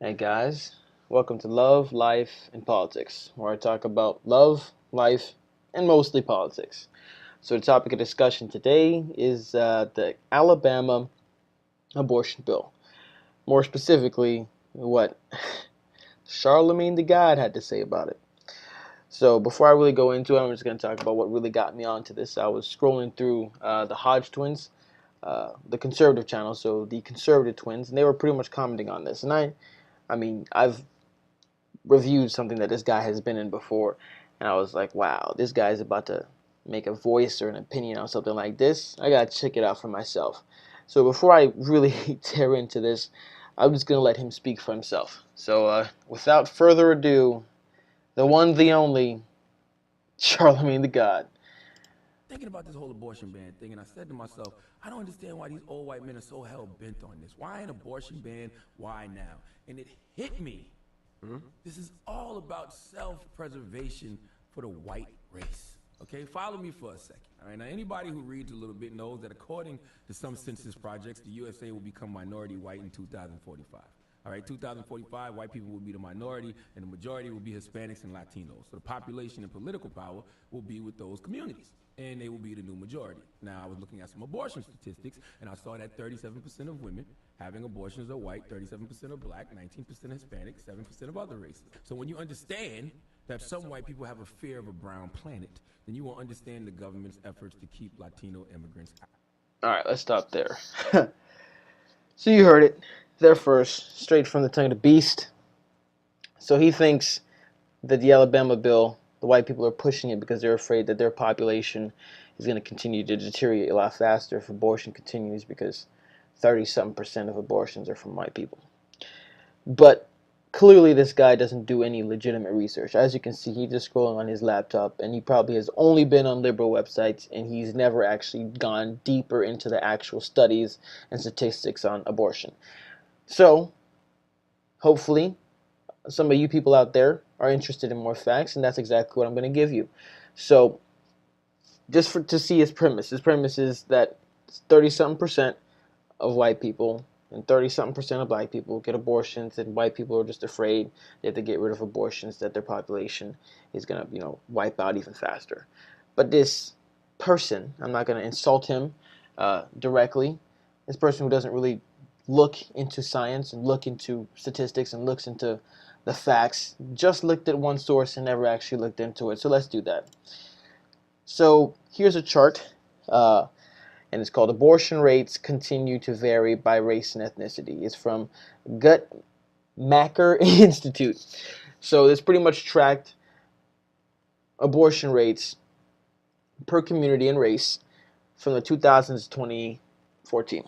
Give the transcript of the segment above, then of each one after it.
Hey guys, welcome to Love, Life, and Politics, where I talk about love, life, and mostly politics. So, the topic of discussion today is the Alabama abortion bill. More specifically, what Charlemagne the God had to say about it. So, before I really go into it, I'm just going to talk about what really got me onto this. I was scrolling through the Hodge twins, the conservative channel, so the conservative twins, and they were pretty much commenting on this. And I've reviewed something that this guy has been in before, and I was like, wow, this guy's about to make a voice or an opinion on something like this. I gotta check it out for myself. So before I really tear into this, I'm just gonna let him speak for himself. So without further ado, the one, the only, Charlemagne the God. Thinking about this whole abortion ban thing, and I said to myself, I don't understand why these old white men are so hell bent on this. Why an abortion ban? Why now? And it hit me. This is all about self-preservation for the white race. Okay, follow me for a second. All right, now anybody who reads a little bit knows that according to some census projects, the USA will become minority white in 2045. All right, 2045, white people will be the minority, and the majority will be Hispanics and Latinos. So the population and political power will be with those communities, and they will be the new majority. Now, I was looking at some abortion statistics, and I saw that 37% of women having abortions are white, 37% are black, 19% Hispanic, 7% of other races. So when you understand that some white people have a fear of a brown planet, then you will understand the government's efforts to keep Latino immigrants out. All right, let's stop there. So you heard it there first, straight from the tongue of the beast. So he thinks that the Alabama bill, the white people are pushing it because they're afraid that their population is going to continue to deteriorate a lot faster if abortion continues, because 30-something% of abortions are from white people. But clearly this guy doesn't do any legitimate research. As you can see, he's just scrolling on his laptop, and he probably has only been on liberal websites, and he's never actually gone deeper into the actual studies and statistics on abortion. So, hopefully, some of you people out there are interested in more facts, and that's exactly what I'm going to give you. So, to see his premise. His premise is that 30-something% of white people and 30-something% of black people get abortions, and white people are just afraid they have to get rid of abortions, that their population is going to, wipe out even faster. But this person, I'm not going to insult him directly, this person who doesn't really look into science and look into statistics and looks into the facts, just looked at one source and never actually looked into it. So let's do that. So here's a chart, and it's called Abortion Rates Continue to Vary by Race and Ethnicity. It's from Guttmacher Institute. So this pretty much tracked abortion rates per community and race from the 2000s to 2014.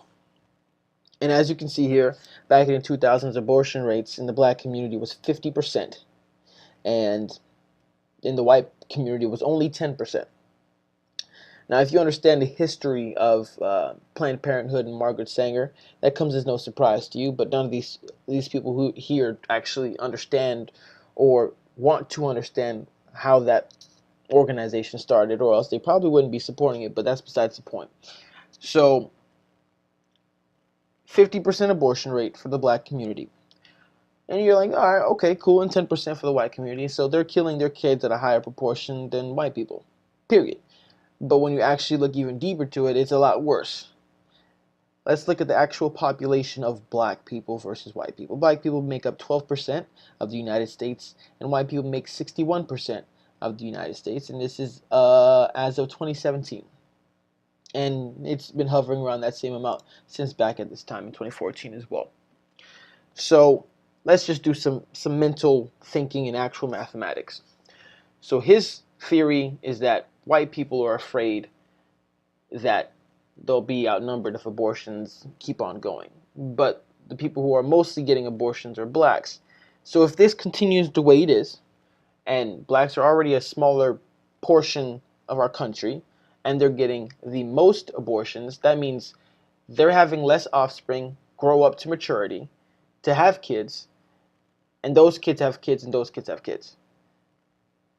And as you can see here, back in the 2000s, abortion rates in the black community was 50%, and in the white community was only 10%. Now, if you understand the history of Planned Parenthood and Margaret Sanger, that comes as no surprise to you. But none of these people who here actually understand or want to understand how that organization started, or else they probably wouldn't be supporting it. But that's besides the point. So, 50% abortion rate for the black community. And you're like, all right, okay, cool, and 10% for the white community. So they're killing their kids at a higher proportion than white people, period. But when you actually look even deeper to it, it's a lot worse. Let's look at the actual population of black people versus white people. Black people make up 12% of the United States, and white people make 61% of the United States. And this is as of 2017. And it's been hovering around that same amount since back at this time in 2014 as well. So let's just do some mental thinking and actual mathematics. So his theory is that white people are afraid that they'll be outnumbered if abortions keep on going. But the people who are mostly getting abortions are blacks. So if this continues the way it is, and blacks are already a smaller portion of our country, and they're getting the most abortions, that means they're having less offspring grow up to maturity, to have kids, and those kids have kids, and those kids have kids.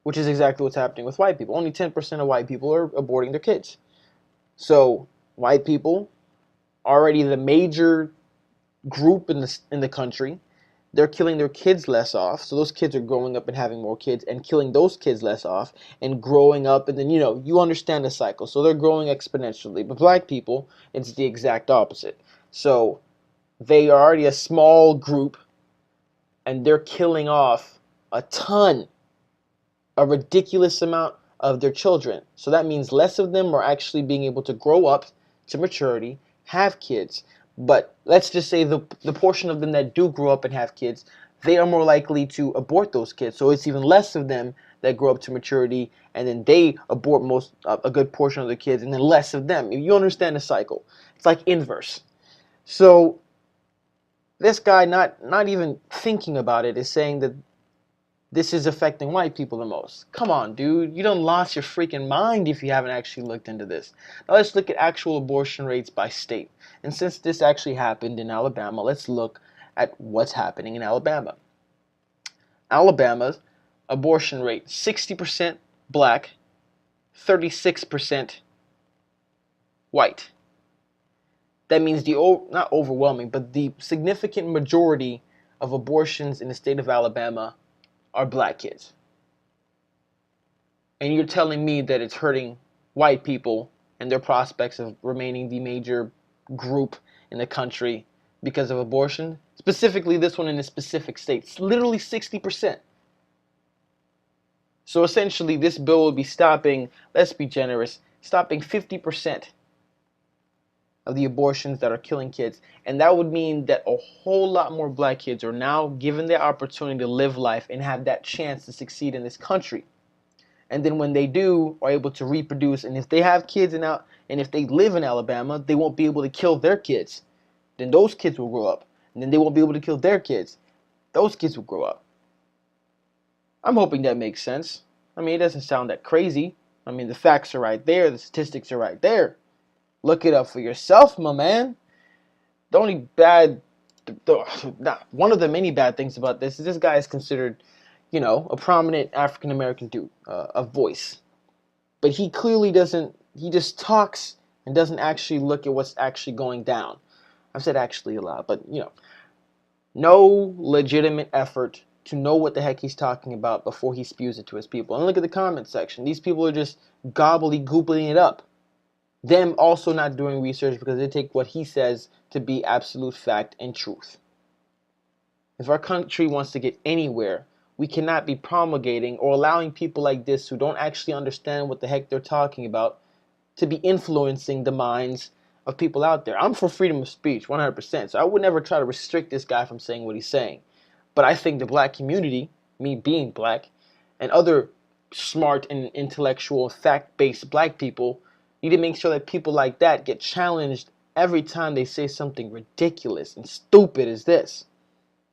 Which is exactly what's happening with white people. Only 10% of white people are aborting their kids. So white people, already the major group in the country, they're killing their kids less off. So those kids are growing up and having more kids and killing those kids less off and growing up. And then, you understand the cycle. So they're growing exponentially. But black people, it's the exact opposite. So they are already a small group and they're killing off a ridiculous amount of their children. So that means less of them are actually being able to grow up to maturity, have kids. But let's just say the portion of them that do grow up and have kids, they are more likely to abort those kids. So it's even less of them that grow up to maturity, and then they abort a good portion of the kids, and then less of them. You understand the cycle. It's like inverse. So this guy, not even thinking about it, is saying that this is affecting white people the most. Come on, dude. You done lost your freaking mind if you haven't actually looked into this. Now let's look at actual abortion rates by state. And since this actually happened in Alabama, let's look at what's happening in Alabama. Alabama's abortion rate, 60% black, 36% white. That means not overwhelming, but the significant majority of abortions in the state of Alabama are black kids. And you're telling me that it's hurting white people and their prospects of remaining the major group in the country because of abortion? Specifically, this one in a specific state. It's literally 60%. So essentially, this bill would be stopping, let's be generous, stopping 50% of the abortions that are killing kids. And that would mean that a whole lot more black kids are now given the opportunity to live life and have that chance to succeed in this country. And then when they do, are able to reproduce, and if they have kids and if they live in Alabama, they won't be able to kill their kids. Then those kids will grow up. And then they won't be able to kill their kids. Those kids will grow up. I'm hoping that makes sense. I mean, it doesn't sound that crazy. I mean, the facts are right there. The statistics are right there. Look it up for yourself, my man. The only one of the many bad things about this is this guy is considered, a prominent African American dude, a voice. But he clearly doesn't, he just talks and doesn't actually look at what's actually going down. I've said actually a lot, but, no legitimate effort to know what the heck he's talking about before he spews it to his people. And look at the comment section. These people are just gobbling it up. Them also not doing research because they take what he says to be absolute fact and truth. If our country wants to get anywhere, we cannot be promulgating or allowing people like this who don't actually understand what the heck they're talking about to be influencing the minds of people out there. I'm for freedom of speech, 100%. So I would never try to restrict this guy from saying what he's saying. But I think the black community, me being black, and other smart and intellectual, fact-based black people need to make sure that people like that get challenged every time they say something ridiculous and stupid as this.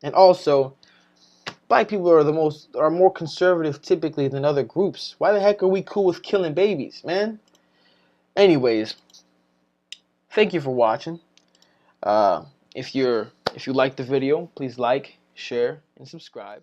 And also, black people are more conservative typically than other groups. Why the heck are we cool with killing babies, man? Anyways, thank you for watching. If you like the video, please like, share, and subscribe.